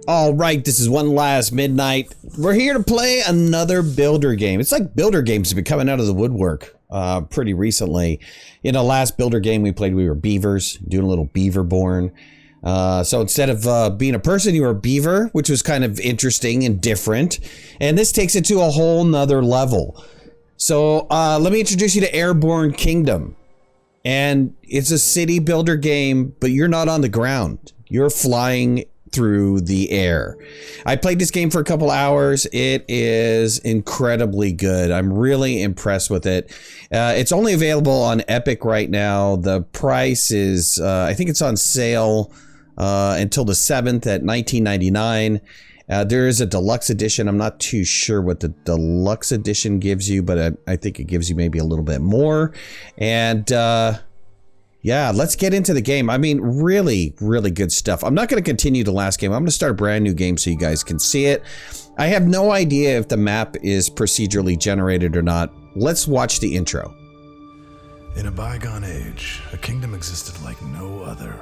All right, this is One Last Midnight. We're here to play another builder game. It's like builder games have been coming out of the woodwork pretty recently. In the last builder game we played, we were beavers, doing a little Beaverborn. So instead of being a person, you were a beaver, which was kind of interesting and different. And this takes it to a whole nother level. So let me introduce you to Airborne Kingdom. And it's a city builder game, but you're not on the ground. You're flying through the air. I played this game for a couple hours. It is incredibly good. I'm really impressed with it. It's only available on Epic right now. The price is, I think it's on sale until the 7th at $19.99. There is a deluxe edition. I'm not too sure what the deluxe edition gives you, but I think it gives you maybe a little bit more. And yeah, let's get into the game. I mean, really, really good stuff. I'm not going to continue the last game. I'm going to start a brand new game so you guys can see it. I have no idea if the map is procedurally generated or not. Let's watch the intro. In a bygone age, a kingdom existed like no other.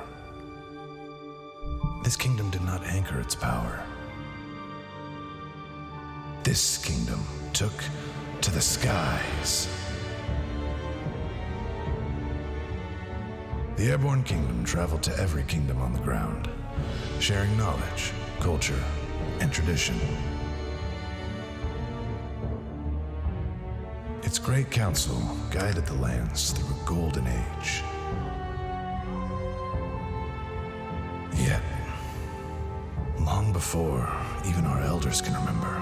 This kingdom did not anchor its power. This kingdom took to the skies. The Airborne Kingdom traveled to every kingdom on the ground, sharing knowledge, culture, and tradition. Its great council guided the lands through a golden age. Yet, long before even our elders can remember,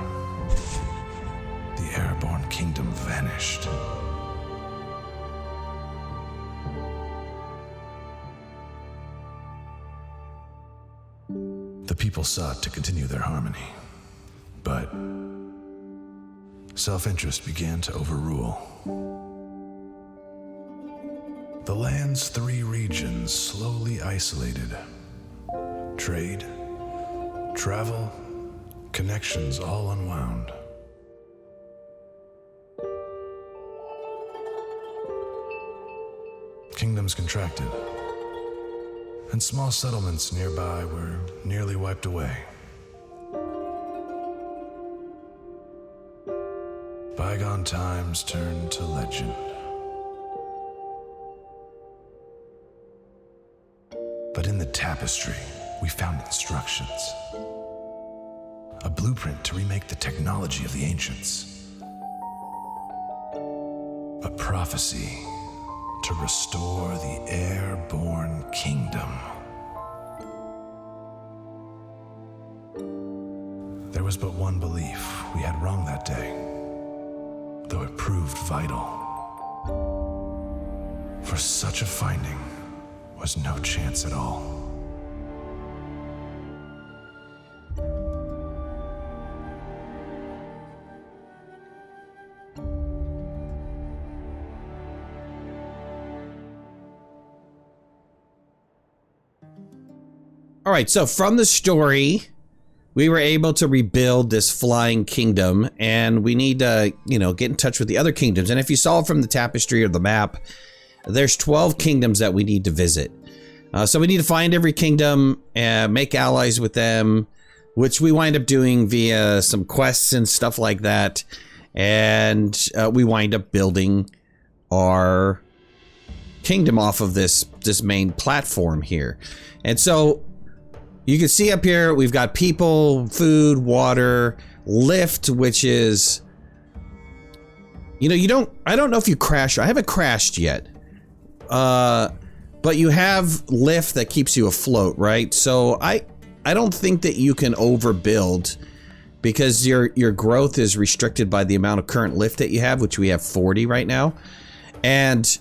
the Airborne Kingdom vanished. The people sought to continue their harmony, but self-interest began to overrule. The land's 3 regions slowly isolated. Trade, travel, connections all unwound. Kingdoms contracted, and small settlements nearby were nearly wiped away. Bygone times turned to legend. But in the tapestry, we found instructions. A blueprint to remake the technology of the ancients. A prophecy to restore the Airborne Kingdom. There was but one belief we had wrong that day, though it proved vital. For such a finding was no chance at all. All right, so from the story, we were able to rebuild this flying kingdom, and we need to, get in touch with the other kingdoms. And if you saw from the tapestry or the map, there's 12 kingdoms that we need to visit. So we need to find every kingdom and make allies with them, which we wind up doing via some quests and stuff like that. And we wind up building our kingdom off of this main platform here. And so you can see up here, we've got people, food, water, lift, which is, I don't know if you crash. I haven't crashed yet. But you have lift that keeps you afloat, right? So I don't think that you can overbuild because your growth is restricted by the amount of current lift that you have, which we have 40 right now. And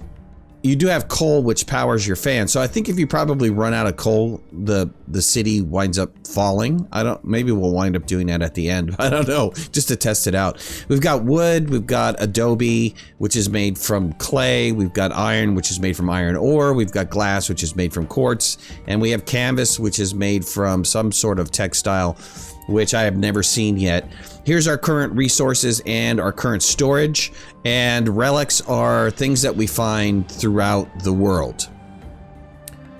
you do have coal, which powers your fan. So I think if you probably run out of coal, the city winds up falling. Maybe we'll wind up doing that at the end. I don't know, just to test it out. We've got wood, we've got adobe, which is made from clay. We've got iron, which is made from iron ore. We've got glass, which is made from quartz. And we have canvas, which is made from some sort of textile, which I have never seen yet. Here's our current resources and our current storage, and relics are things that we find throughout the world.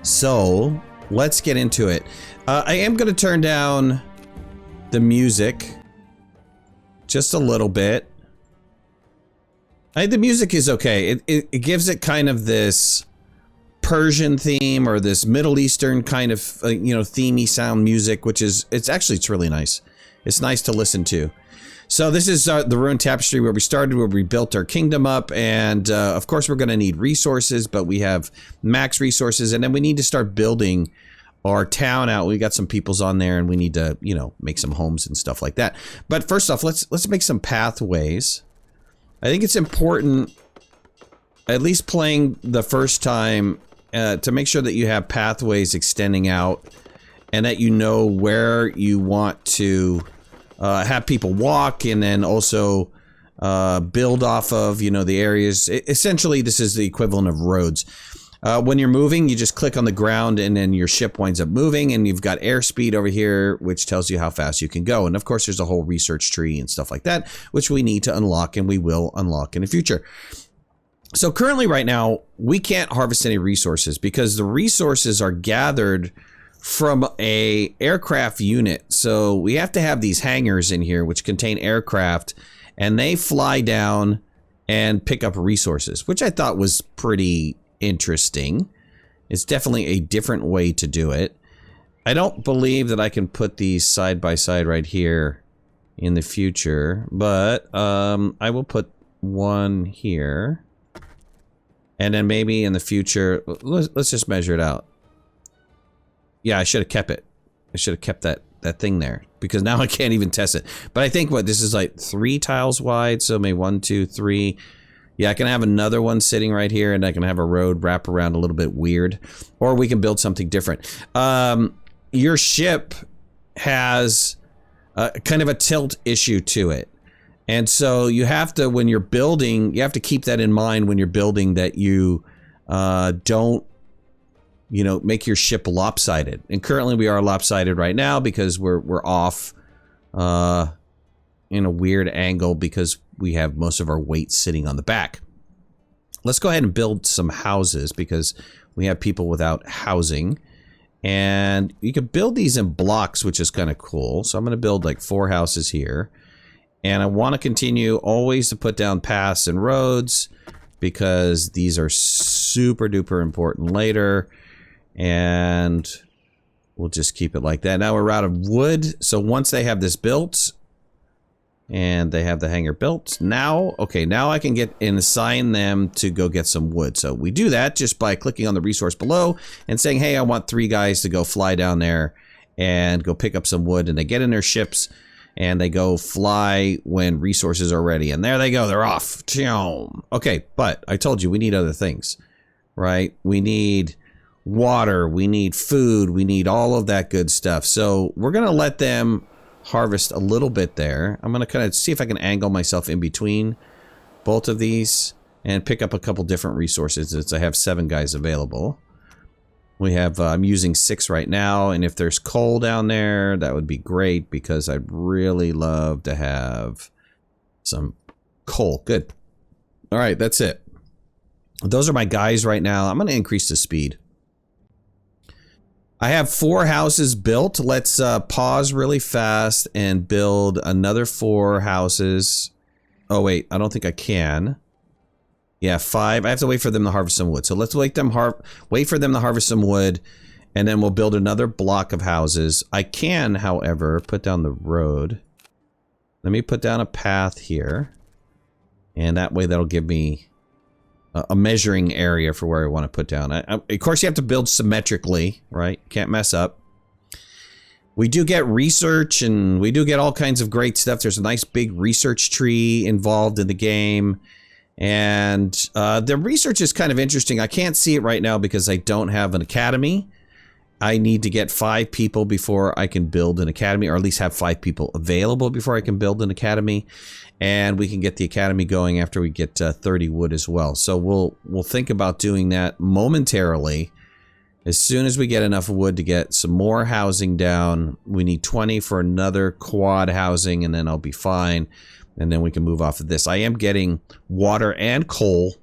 So let's get into it. I am going to turn down the music just a little bit. The music is okay. It gives it kind of this Persian theme or this Middle Eastern kind of, themey sound music, which is, it's really nice. It's nice to listen to. So this is the Ruined Tapestry where we started, where we built our kingdom up. And of course, we're going to need resources, but we have max resources. And then we need to start building our town out. We got some peoples on there and we need to, make some homes and stuff like that. But first off, let's make some pathways. I think it's important, at least playing the first time, to make sure that you have pathways extending out and that you know where you want to have people walk, and then also build off of, the areas. Essentially, this is the equivalent of roads. When you're moving, you just click on the ground and then your ship winds up moving, and you've got airspeed over here, which tells you how fast you can go. And of course, there's a whole research tree and stuff like that, which we need to unlock, and we will unlock in the future. So currently right now, we can't harvest any resources because the resources are gathered from a aircraft unit. So we have to have these hangars in here which contain aircraft, and they fly down and pick up resources, which I thought was pretty interesting. It's definitely a different way to do it. I don't believe that I can put these side by side right here in the future, but I will put one here. And then maybe in the future, let's just measure it out. Yeah, I should have kept it. I should have kept that thing there, because now I can't even test it. But I think this is like 3 tiles wide. So maybe 1, 2, 3. Yeah, I can have another one sitting right here, and I can have a road wrap around a little bit weird, or we can build something different. Your ship has kind of a tilt issue to it. And so you have to, when you're building, you have to keep that in mind when you're building, that you don't, make your ship lopsided. And currently we are lopsided right now because we're off in a weird angle because we have most of our weight sitting on the back. Let's go ahead and build some houses because we have people without housing. And you can build these in blocks, which is kind of cool. So I'm going to build like 4 houses here. And I want to continue always to put down paths and roads because these are super duper important later. And we'll just keep it like that. Now we're out of wood. So once they have this built and they have the hangar built, now I can get and assign them to go get some wood. So we do that just by clicking on the resource below and saying, hey, I want 3 guys to go fly down there and go pick up some wood. And they get in their ships and they go fly when resources are ready. And there they go. They're off. Okay, but I told you we need other things, right? We need water. We need food. We need all of that good stuff. So we're going to let them harvest a little bit there. I'm going to kind of see if I can angle myself in between both of these and pick up a couple different resources since I have 7 guys available. We have, I'm using 6 right now, and if there's coal down there, that would be great because I'd really love to have some coal. Good. All right, that's it. Those are my guys right now. I'm going to increase the speed. I have 4 houses built. Let's pause really fast and build another 4 houses. Oh, wait, I don't think I can. Yeah, 5. I have to wait for them to harvest some wood. So let's wait for them to harvest some wood, and then we'll build another block of houses. I can, however, put down the road. Let me put down a path here, and that way that'll give me a measuring area for where I want to put down. Of course, you have to build symmetrically, right? Can't mess up. We do get research, and we do get all kinds of great stuff. There's a nice big research tree involved in the game. And the research is kind of interesting. I can't see it right now because I don't have an academy. I need to get 5 people before I can build an academy, or at least have 5 people available before I can build an academy. And we can get the academy going after we get 30 wood as well. So we'll think about doing that momentarily. As soon as we get enough wood to get some more housing down, we need 20 for another quad housing, and then I'll be fine. And then we can move off of this. I am getting water and coal,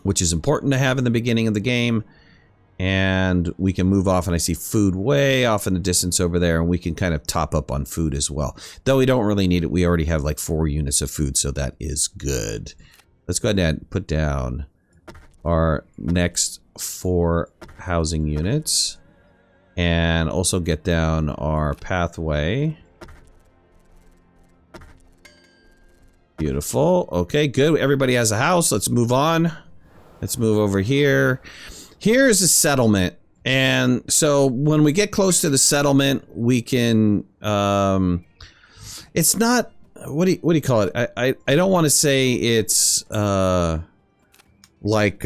which is important to have in the beginning of the game. And we can move off, and I see food way off in the distance over there, and we can kind of top up on food as well. Though we don't really need it. We already have like 4 units of food, so that is good. Let's go ahead and put down our next 4 housing units. And also get down our pathway. Beautiful. Okay, good. Everybody has a house. Let's move on. Let's move over here. Here's a settlement. And so when we get close to the settlement, we can, it's not, what do you call it? I don't want to say it's, like,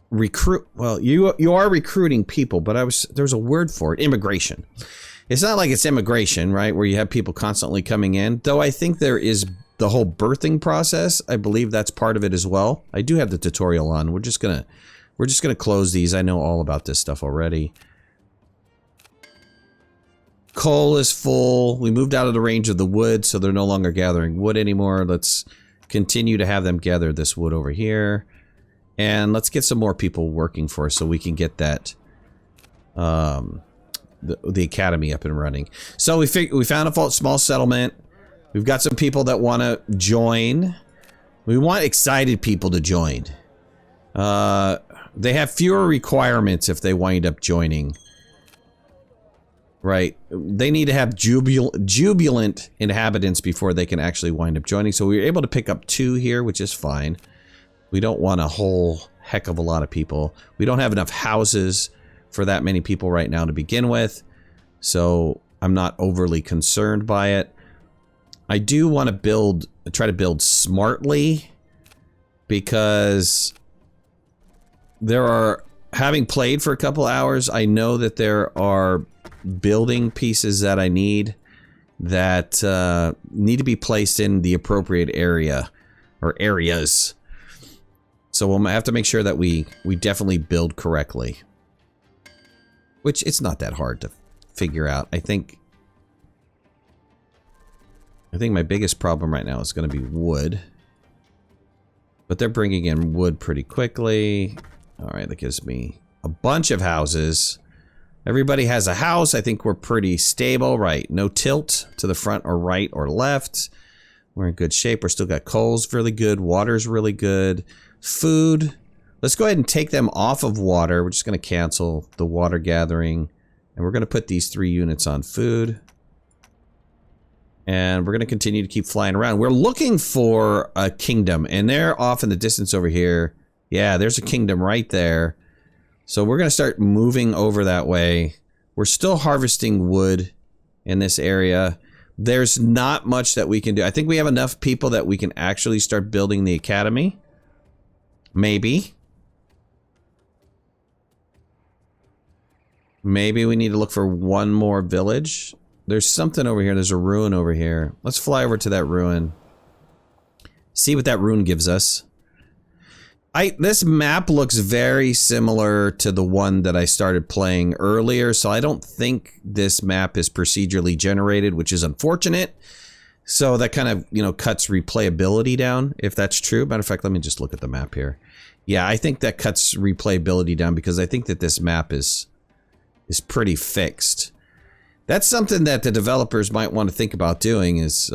recruit. Well, you are recruiting people, but there's a word for it. Immigration. It's not like it's immigration, right? Where you have people constantly coming in. Though I think there is the whole birthing process. I believe that's part of it as well. I do have the tutorial on. We're just gonna close these. I know all about this stuff already. Coal is full. We moved out of the range of the wood, so they're no longer gathering wood anymore. Let's continue to have them gather this wood over here. And let's get some more people working for us so we can get that the academy up and running. So we found a small settlement. We've got some people that want to join. We want excited people to join. They have fewer requirements if they wind up joining. Right? They need to have jubilant inhabitants before they can actually wind up joining. So we were able to pick up 2 here, which is fine. We don't want a whole heck of a lot of people. We don't have enough houses for that many people right now to begin with. So I'm not overly concerned by it. I do want to try to build smartly, because having played for a couple hours, I know that there are building pieces that I need that need to be placed in the appropriate area or areas. So we'll have to make sure that we definitely build correctly. Which, it's not that hard to figure out. I think my biggest problem right now is going to be wood. But they're bringing in wood pretty quickly. Alright, that gives me a bunch of houses. Everybody has a house. I think we're pretty stable, right? No tilt to the front or right or left. We're in good shape. We're still got coal's really good. Water's really good. Food. Let's go ahead and take them off of water. We're just going to cancel the water gathering. And we're going to put these 3 units on food. And we're going to continue to keep flying around. We're looking for a kingdom. And they're off in the distance over here. Yeah, there's a kingdom right there. So we're going to start moving over that way. We're still harvesting wood in this area. There's not much that we can do. I think we have enough people that we can actually start building the academy. Maybe. Maybe we need to look for one more village. There's something over here. There's a ruin over here. Let's fly over to that ruin. See what that ruin gives us. This map looks very similar to the one that I started playing earlier, so I don't think this map is procedurally generated, which is unfortunate. So that kind of, cuts replayability down, if that's true. Matter of fact, let me just look at the map here. Yeah, I think that cuts replayability down because I think that this map is pretty fixed. That's something that the developers might want to think about doing is,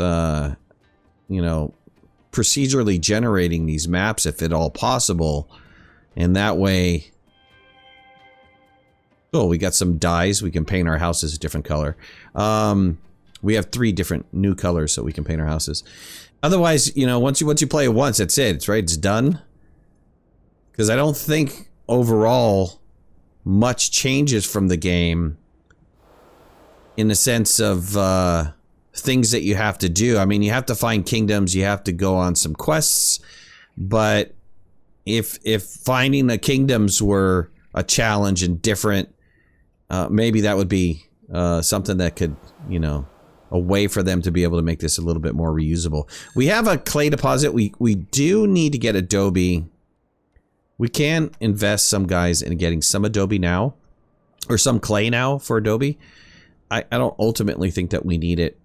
procedurally generating these maps if at all possible. And that way... Oh, we got some dyes. We can paint our houses a different color. We have 3 different new colors so we can paint our houses. Otherwise, once you play it once, that's it. It's done. Because I don't think overall much changes from the game in the sense of things that you have to do. I mean, you have to find kingdoms, you have to go on some quests, but if finding the kingdoms were a challenge and different, maybe that would be something that could, a way for them to be able to make this a little bit more reusable. We have a clay deposit. We do need to get adobe. We can invest some guys in getting some adobe now, or some clay now for adobe. I don't ultimately think that we need it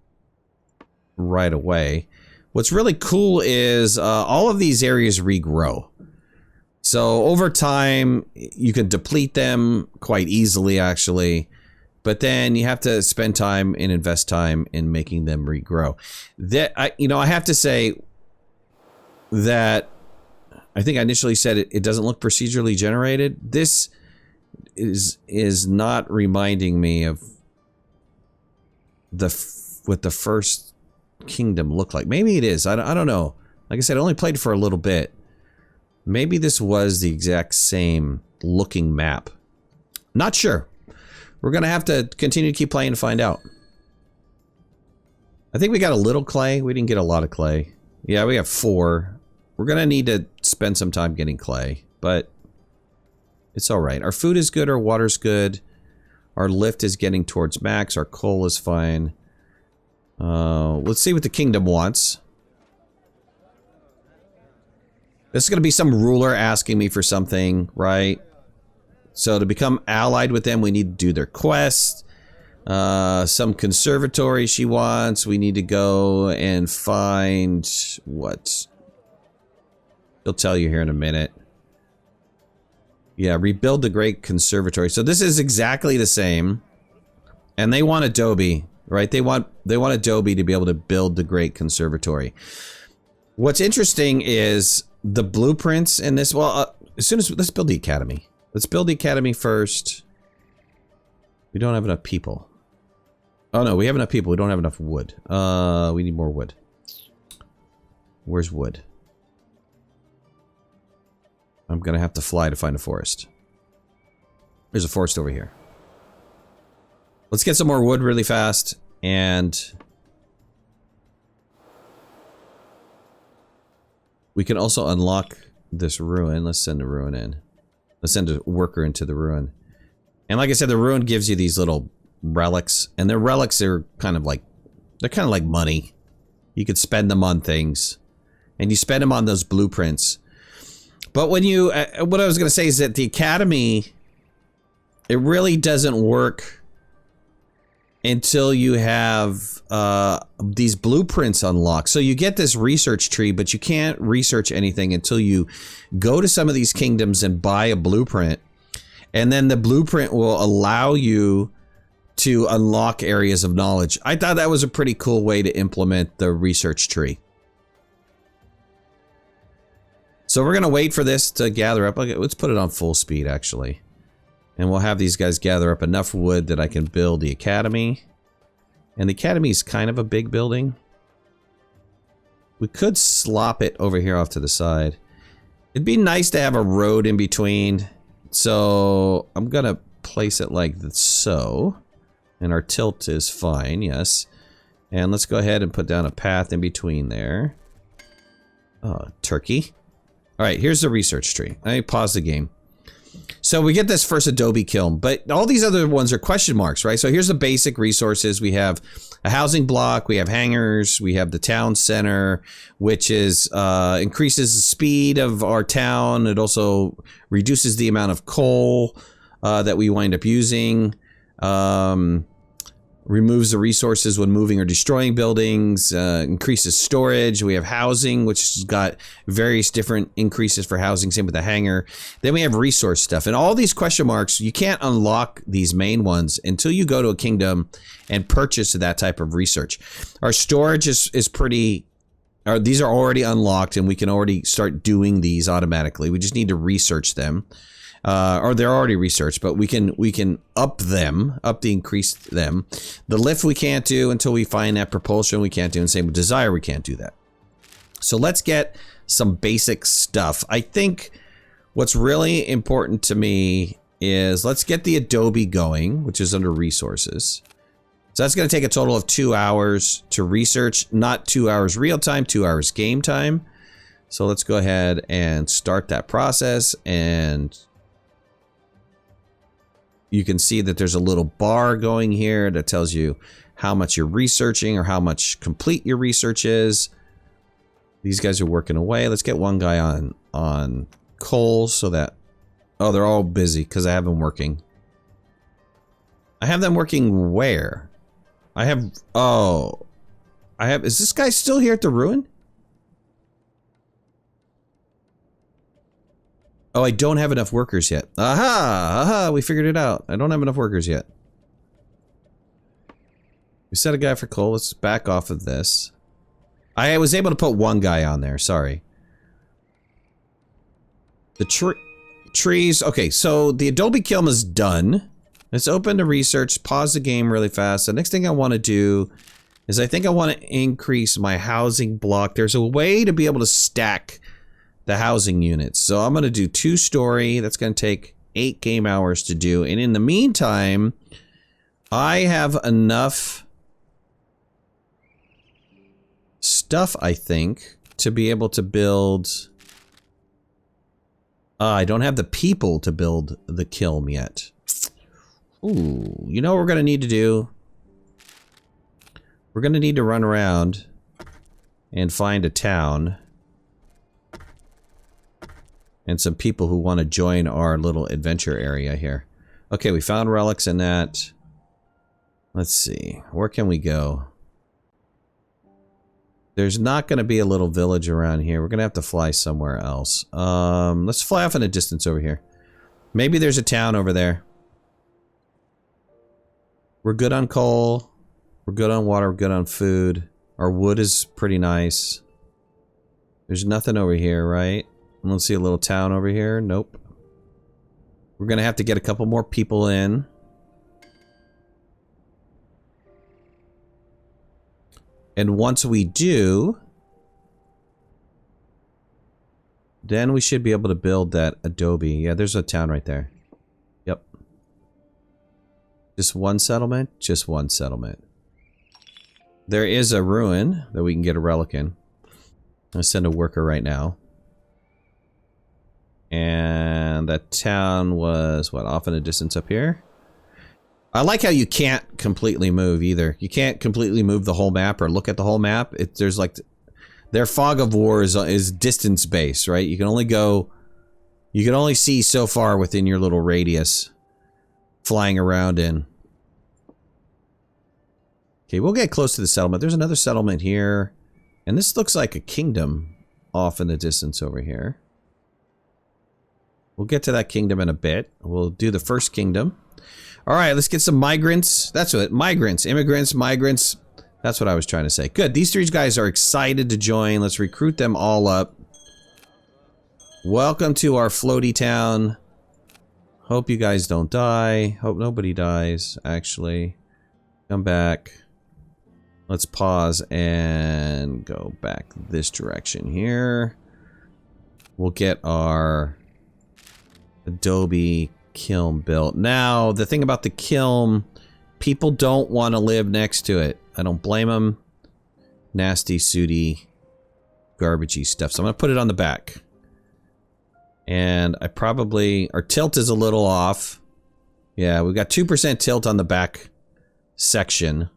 right away. What's really cool is all of these areas regrow. So over time, you can deplete them quite easily, actually. But then you have to spend time and invest time in making them regrow. I have to say that I think I initially said it doesn't look procedurally generated. This is not reminding me of what the first kingdom looked like. Maybe it is. I don't know. Like I said, I only played for a little bit. Maybe this was the exact same looking map. Not sure. We're going to have to continue to keep playing to find out. I think we got a little clay. We didn't get a lot of clay. Yeah, we have 4. We're going to need to spend some time getting clay, but it's all right. Our food is good. Our water's good. Our lift is getting towards max. Our coal is fine. Let's see what the kingdom wants. This is going to be some ruler asking me for something, right? So to become allied with them, we need to do their quest. Some conservatory she wants. We need to go and find what? She'll tell you here in a minute. Yeah, rebuild the great conservatory. So this is exactly the same. And they want Adobe, right? They want Adobe to be able to build the great conservatory. What's interesting is the blueprints in this. Well, as soon as let's build the academy. Let's build the academy first. We don't have enough people. Oh no, we have enough people. We don't have enough wood. We need more wood. Where's wood? I'm gonna have to fly to find a forest. There's a forest over here. Let's get some more wood really fast, and we can also unlock this ruin. Let's send a ruin in. Let's send a worker into the ruin. And like I said, the ruin gives you these little relics, and the relics are kind of like, they're kind of like money. You could spend them on things, and you spend them on those blueprints. But when you, what I was going to say is that the academy, it really doesn't work until you have these blueprints unlocked. So you get this research tree, but you can't research anything until you go to some of these kingdoms and buy a blueprint. And then the blueprint will allow you to unlock areas of knowledge. I thought that was a pretty cool way to implement the research tree. So we're going to wait for this to gather up. Okay, let's put it on full speed, actually. And we'll have these guys gather up enough wood that I can build the academy. And the academy is kind of a big building. We could slop it over here off to the side. It'd be nice to have a road in between. So I'm going to place it like so. And our tilt is fine, yes. And let's go ahead and put down a path in between there. Oh, turkey. All right, here's the research tree. Let me pause the game. So we get this first Adobe kiln, but all these other ones are question marks, right? So here's the basic resources. We have a housing block, we have hangars, we have the town center, which is increases the speed of our town. It also reduces the amount of coal that we wind up using. Removes the resources when moving or destroying buildings, increases storage. We have housing, which has got various different increases for housing, same with the hangar. Then we have resource stuff. And all these question marks, you can't unlock these main ones until you go to a kingdom and purchase that type of research. Our storage is pretty... these are already unlocked, and we can already start doing these automatically. We just need to research them. Or they're already researched, but we can up the increase them. The lift we can't do until we find that propulsion we can't do, and same with desire, we can't do that. So let's get some basic stuff. I think what's really important to me is let's get the Adobe going, which is under resources. So that's going to take a total of 2 hours to research, not 2 hours real time, 2 hours game time. So let's go ahead and start that process, and you can see that there's a little bar going here that tells you how much you're researching or how much complete your research is. These guys are working away. Let's get one guy on coal so that... Oh, they're all busy because I have them working. I have them working where? I have... Oh. I have... Is this guy still here at the ruin? Oh, I don't have enough workers yet. Aha! Aha! We figured it out. I don't have enough workers yet. We set a guy for coal. Let's back off of this. I was able to put one guy on there. Sorry. The trees. Okay, so the Adobe kiln is done. It's open to research. Pause the game really fast. The next thing I want to do is I think I want to increase my housing block. There's a way to be able to stack the housing units. So I'm going to do 2-story. That's going to take 8 game hours to do. And in the meantime, I have enough stuff, I think, to be able to build... I don't have the people to build the kiln yet. Ooh, you know what we're going to need to do? We're going to need to run around and find a town. And some people who want to join our little adventure area here. Okay, we found relics in that. Let's see. Where can we go? There's not going to be a little village around here. We're going to have to fly somewhere else. Let's fly off in a distance over here. Maybe there's a town over there. We're good on coal. We're good on water. We're good on food. Our wood is pretty nice. There's nothing over here, right? Let's see a little town over here. Nope. We're going to have to get a couple more people in. And once we do, then we should be able to build that adobe. Yeah, there's a town right there. Yep. Just one settlement? Just one settlement. There is a ruin that we can get a relic in. I'll send a worker right now. And that town was, what, off in a distance up here? I like how you can't completely move either. You can't completely move the whole map or look at the whole map. There's like, their fog of war is distance based, right? You can only go, you can only see so far within your little radius flying around in. Okay, we'll get close to the settlement. There's another settlement here. And this looks like a kingdom off in the distance over here. We'll get to that kingdom in a bit. We'll do the first kingdom. All right, let's get some migrants. That's what, migrants, immigrants, migrants. That's what I was trying to say. Good, these 3 guys are excited to join. Let's recruit them all up. Welcome to our floaty town. Hope you guys don't die. Hope nobody dies, actually. Come back. Let's pause and go back this direction here. We'll get our adobe kiln built. Now, the thing about the kiln, people don't want to live next to it. I don't blame them. Nasty, sooty, garbagey stuff. So I'm going to put it on the back. And I probably... Our tilt is a little off. Yeah, we've got 2% tilt on the back section.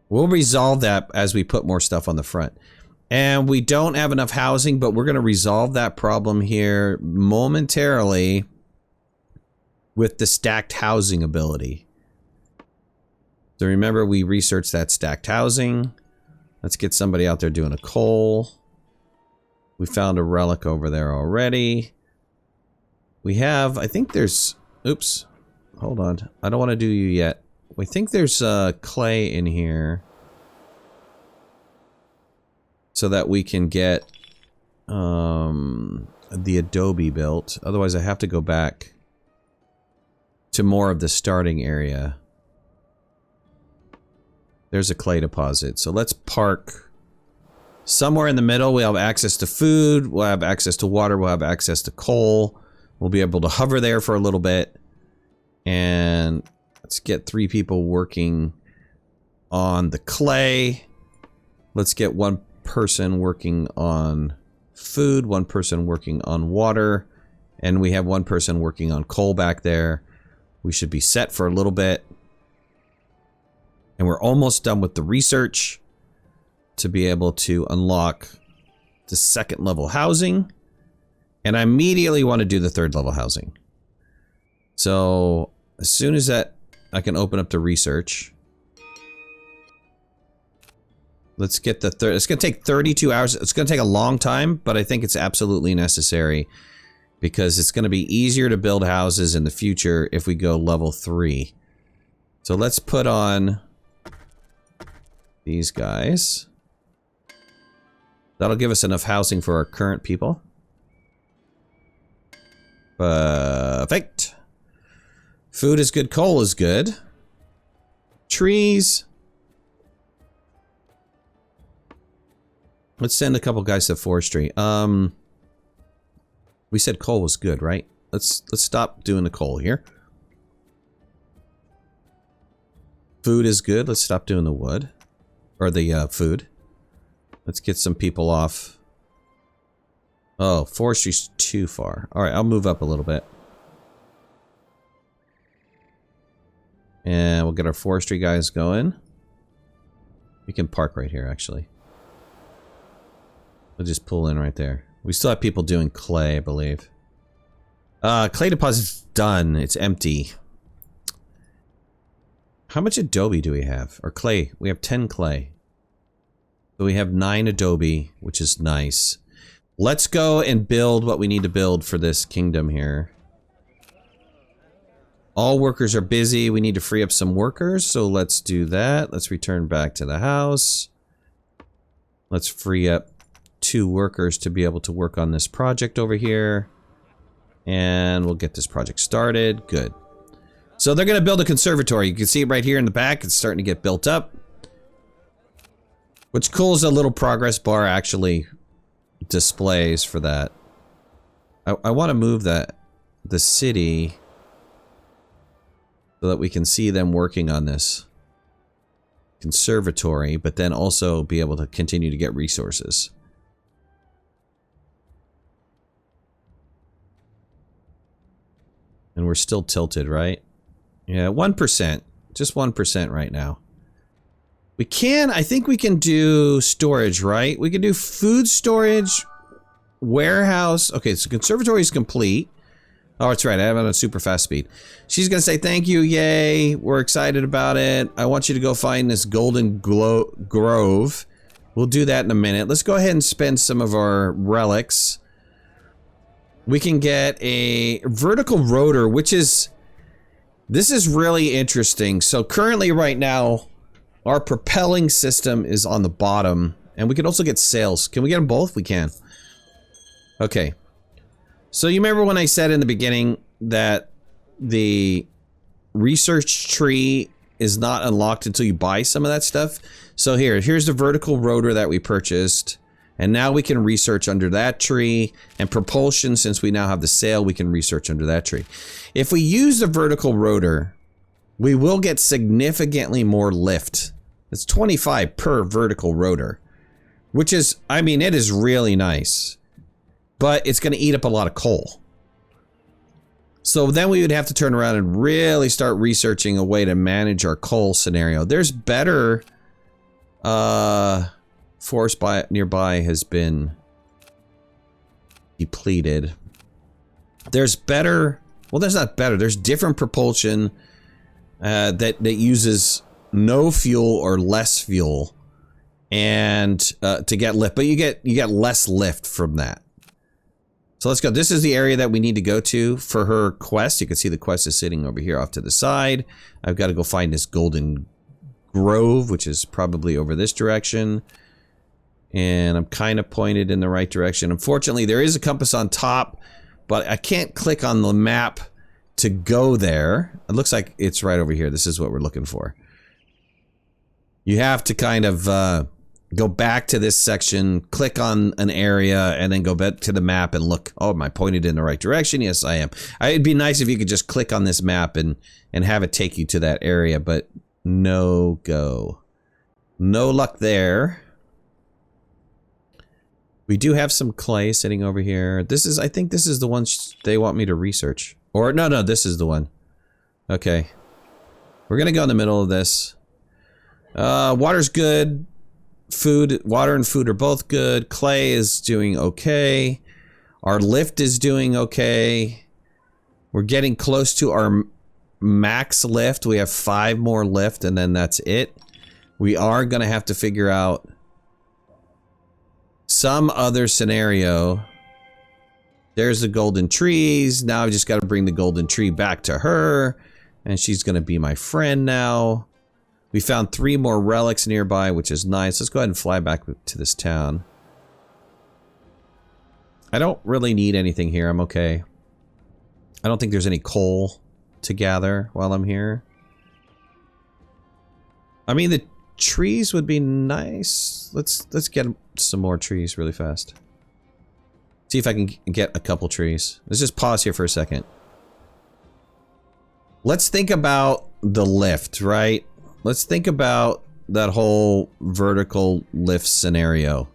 We'll resolve that as we put more stuff on the front. And we don't have enough housing, but we're going to resolve that problem here momentarily with the stacked housing ability. So remember, we researched that stacked housing. Let's get somebody out there doing a coal. We found a relic over there already. We have, I think there's, oops, hold on. I don't want to do you yet. We think there's clay in here. So that we can get the adobe built. Otherwise I have to go back to more of the starting area. There's a clay deposit. So let's park somewhere in the middle. We'll have access to food. We'll have access to water. We'll have access to coal. We'll be able to hover there for a little bit. And let's get 3 people working on the clay. Let's get 1 person working on food, 1 person working on water, and we have 1 person working on coal back there. We should be set for a little bit. And we're almost done with the research to be able to unlock the 2nd level housing. And I immediately want to do the 3rd level housing. So as soon as that, I can open up the research. Let's get the it's going to take 32 hours. It's going to take a long time, but I think it's absolutely necessary. because it's going to be easier to build houses in the future if we go level 3. So let's put on these guys. That'll give us enough housing for our current people. Perfect. Food is good. Coal is good. Trees. Let's send a couple guys to forestry. We said coal was good, right? Let's stop doing the coal here. Food is good. Let's stop doing the wood. Or the food. Let's get some people off. Oh, forestry's too far. Alright, I'll move up a little bit. And we'll get our forestry guys going. We can park right here, actually. We'll just pull in right there. We still have people doing clay, I believe. Clay deposit's done. It's empty. How much adobe do we have? Or clay? We have 10 clay. So we have 9 adobe, which is nice. Let's go and build what we need to build for this kingdom here. All workers are busy. We need to free up some workers, so let's do that. Let's return back to the house. Let's free up 2 workers to be able to work on this project over here. And we'll get this project started. Good. So they're going to build a conservatory. You can see it right here in the back. It's starting to get built up. Which cool is a little progress bar actually displays for that. I want to move the city so that we can see them working on this conservatory, but then also be able to continue to get resources. And we're still tilted, right? Yeah, 1%. Just 1% right now. We can, I think we can do storage, right? We can do food storage, warehouse. Okay, so conservatory is complete. Oh, that's right. I have it on super fast speed. She's going to say, thank you. Yay. We're excited about it. I want you to go find this golden grove. We'll do that in a minute. Let's go ahead and spend some of our relics. We can get a vertical rotor, which is, this is really interesting. So currently right now, our propelling system is on the bottom, and we can also get sails. Can we get them both? We can. Okay. So you remember when I said in the beginning that the research tree is not unlocked until you buy some of that stuff? So here's the vertical rotor that we purchased, and now we can research under that tree, and propulsion, since we now have the sail, we can research under that tree. If we use the vertical rotor, we will get significantly more lift. It's 25 per vertical rotor, which is, I mean, it is really nice, but it's going to eat up a lot of coal. So then we would have to turn around and really start researching a way to manage our coal scenario. There's better, forest nearby has been depleted. There's better, well, there's not better. There's different propulsion that uses no fuel or less fuel, and to get lift, but you get less lift from that. So let's go. This is the area that we need to go to for her quest. You can see the quest is sitting over here off to the side. I've got to go find this golden grove, which is probably over this direction. And I'm kind of pointed in the right direction. Unfortunately, there is a compass on top, but I can't click on the map to go there. It looks like it's right over here. This is what we're looking for. You have to kind of go back to this section, click on an area, and then go back to the map and look. Oh, am I pointed in the right direction? Yes, I am. It'd be nice if you could just click on this map and have it take you to that area, but no go. No luck there. We do have some clay sitting over here. This is, I think this is the one they want me to research. Or, no, this is the one. Okay. We're gonna go in the middle of this. Water's good. Water and food are both good. Clay is doing okay. Our lift is doing okay. We're getting close to our max lift. We have 5 more lift, and then that's it. We are gonna have to figure out some other scenario There's the golden trees. Now I've just got to bring the golden tree back to her. And she's going to be my friend now. We found 3 more relics nearby, which is nice. Let's go ahead and fly back to this town. I don't really need anything here. I'm okay. I don't think there's any coal to gather while I'm here. I mean, the trees would be nice. Let's get some more trees really fast. See if I can get a couple trees. Let's just pause here for a second. Let's think about the lift, right? Let's think about that whole vertical lift scenario.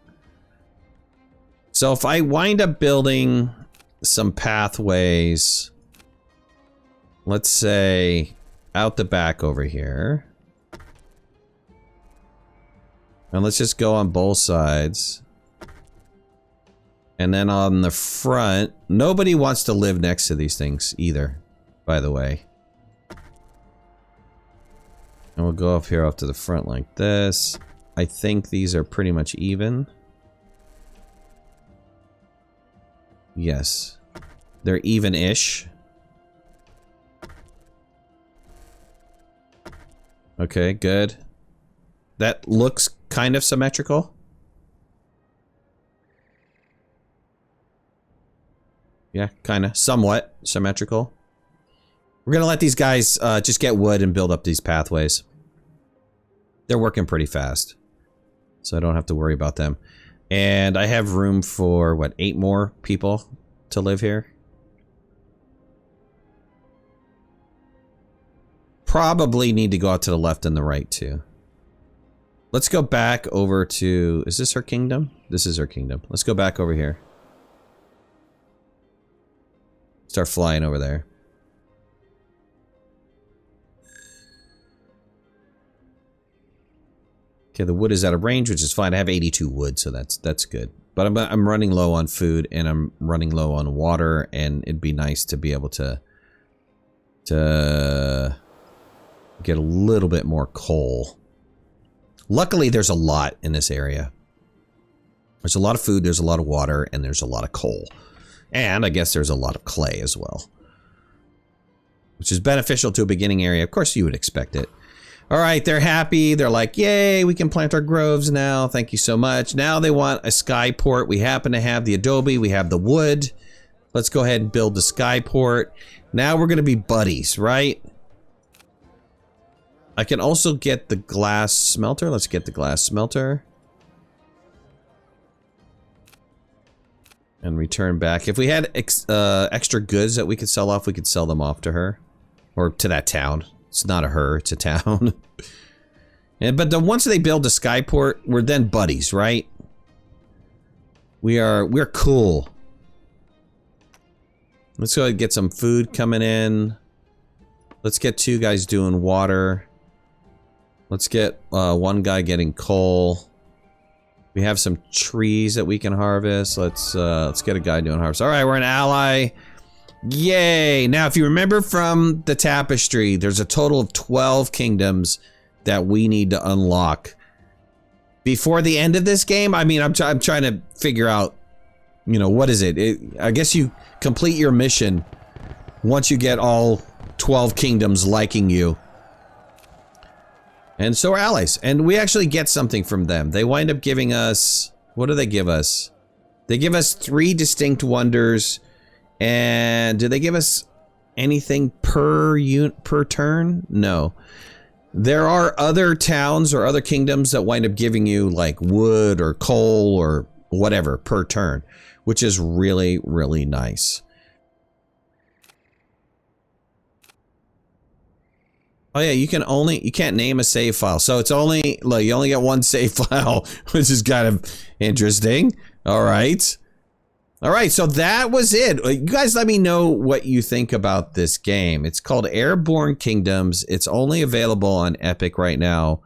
So if I wind up building some pathways, let's say out the back over here. And let's just go on both sides. And then on the front, nobody wants to live next to these things either, by the way. And we'll go up here off to the front like this. I think these are pretty much even. Yes. They're even-ish. Okay, good. That looks kind of symmetrical. Yeah, kind of. Somewhat symmetrical. We're going to let these guys just get wood and build up these pathways. They're working pretty fast. So I don't have to worry about them. And I have room for, what, 8 more people to live here? Probably need to go out to the left and the right, too. Let's go back over to... Is this her kingdom? This is her kingdom. Let's go back over here. Start flying over there. Okay, the wood is out of range, which is fine. I have 82 wood, so that's good. But I'm running low on food, and I'm running low on water, and it'd be nice to be able to get a little bit more coal. Luckily, there's a lot in this area. There's a lot of food, there's a lot of water, and there's a lot of coal. And I guess there's a lot of clay as well. Which is beneficial to a beginning area. Of course, you would expect it. Alright, they're happy. They're like, yay, we can plant our groves now. Thank you so much. Now they want a skyport. We happen to have the adobe. We have the wood. Let's go ahead and build the skyport. Now we're going to be buddies, right? I can also get the glass smelter. Let's get the glass smelter. And return back. If we had extra goods that we could sell off, we could sell them off to her. Or to that town. It's not a her, it's a town. But once they build a skyport, we're then buddies, right? We're cool. Let's go ahead and get some food coming in. Let's get 2 guys doing water. Let's get 1 guy getting coal. We have some trees that we can harvest. Let's get a guy doing harvest. All right, we're an ally. Yay! Now, if you remember from the tapestry, there's a total of 12 kingdoms that we need to unlock. Before the end of this game, I mean, I'm trying to figure out, you know, what is it? I guess you complete your mission once you get all 12 kingdoms liking you. And so are allies. And we actually get something from them. They wind up giving us... What do they give us? They give us 3 distinct wonders. And do they give us anything per turn? No. There are other towns or other kingdoms that wind up giving you like wood or coal or whatever per turn, which is really, really nice. Oh yeah, you can't name a save file. So it's only, like, you only get 1 save file, which is kind of interesting. All right. All right, so that was it. You guys let me know what you think about this game. It's called Airborne Kingdoms. It's only available on Epic right now.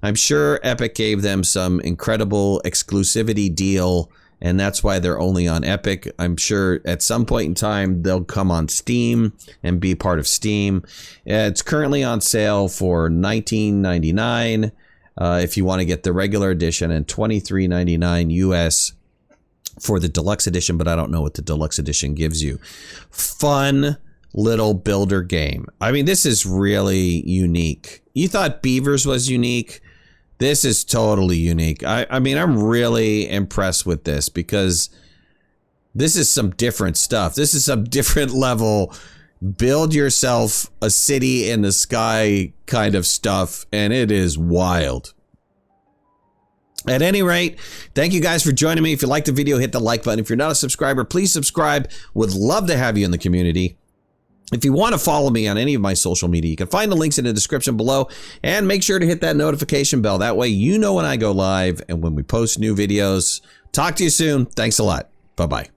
I'm sure Epic gave them some incredible exclusivity deal, and that's why they're only on Epic. I'm sure at some point in time, they'll come on Steam and be part of Steam. It's currently on sale for $19.99 if you want to get the regular edition, and $23.99 US for the deluxe edition, but I don't know what the deluxe edition gives you. Fun little builder game. I mean, this is really unique. You thought Beavers was unique. This is totally unique. I mean, I'm really impressed with this because this is some different stuff. This is some different level, build yourself a city in the sky kind of stuff, and it is wild. At any rate, thank you guys for joining me. If you liked the video, hit the like button. If you're not a subscriber, please subscribe. Would love to have you in the community. If you want to follow me on any of my social media, you can find the links in the description below, and make sure to hit that notification bell. That way you know when I go live and when we post new videos. Talk to you soon. Thanks a lot. Bye-bye.